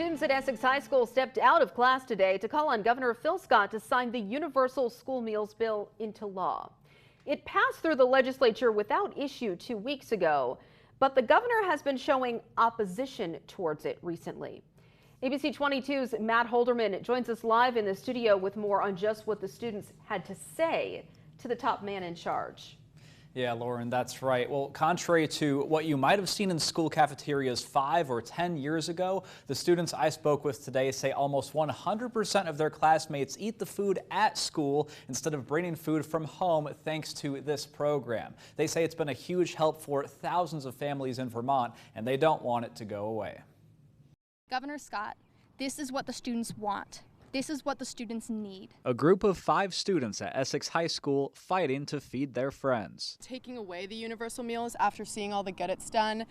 Students at Essex High School stepped out of class today to call on Governor Phil Scott to sign the Universal School Meals Bill into law. It passed through the legislature without issue 2 weeks ago, but the governor has been showing opposition towards it recently. ABC 22's Matt Holderman joins us live in the studio with more on just what the students had to say to the top man in charge. Yeah, Lauren, that's right. Well, contrary to what you might have seen in school cafeterias 5 or 10 years ago, the students I spoke with today say almost 100% of their classmates eat the food at school instead of bringing food from home thanks to this program. They say it's been a huge help for thousands of families in Vermont, and they don't want it to go away. Governor Scott, this is what the students want. This is what the students need. A group of 5 students at Essex High School fighting to feed their friends. Taking away the universal meals after seeing all the good it's done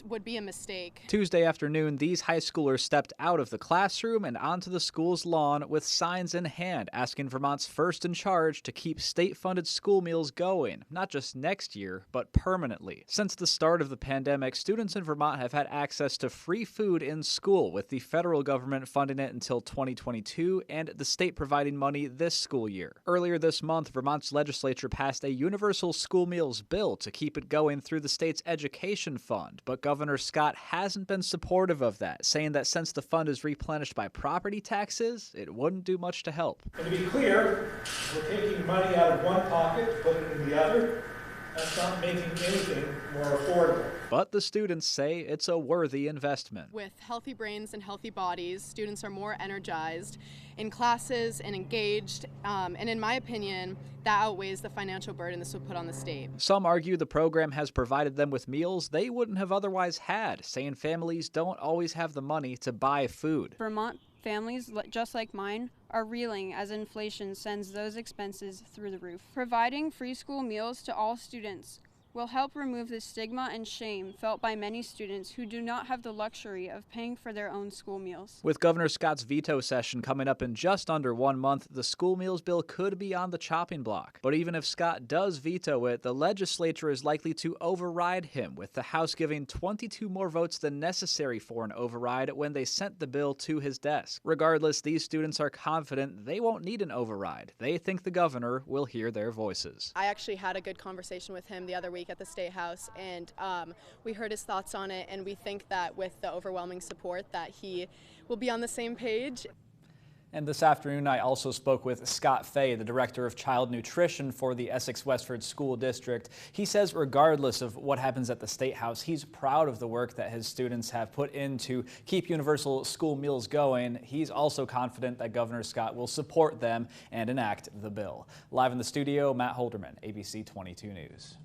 would be a mistake. Tuesday afternoon, these high schoolers stepped out of the classroom and onto the school's lawn with signs in hand asking Vermont's first in charge to keep state-funded school meals going, not just next year, but permanently. Since the start of the pandemic, students in Vermont have had access to free food in school, with the federal government funding it until 2022 and the state providing money this school year. Earlier this month, Vermont's legislature passed a universal school meals bill to keep it going through the state's education fund. But Governor Scott hasn't been supportive of that, saying that since the fund is replenished by property taxes, it wouldn't do much to help. And to be clear, we're taking money out of one pocket, putting it in the other. That's not making anything more affordable. But the students say it's a worthy investment. With healthy brains and healthy bodies, students are more energized in classes and engaged, and in my opinion, that outweighs the financial burden this would put on the state. Some argue the program has provided them with meals they wouldn't have otherwise had, saying families don't always have the money to buy food. Vermont families, just like mine, are reeling as inflation sends those expenses through the roof. Providing free school meals to all students will help remove the stigma and shame felt by many students who do not have the luxury of paying for their own school meals. With Governor Scott's veto session coming up in just under 1 month, the school meals bill could be on the chopping block. But even if Scott does veto it, the legislature is likely to override him, with the House giving 22 more votes than necessary for an override when they sent the bill to his desk. Regardless, these students are confident they won't need an override. They think the governor will hear their voices. I actually had a good conversation with him the other week at the State House, and we heard his thoughts on it, and we think that with the overwhelming support that he will be on the same page. And this afternoon, I also spoke with Scott Fay, the Director of Child Nutrition for the Essex-Westford School District. He says regardless of what happens at the State House, he's proud of the work that his students have put in to keep universal school meals going. He's also confident that Governor Scott will support them and enact the bill. Live in the studio, Matt Holderman, ABC 22 News.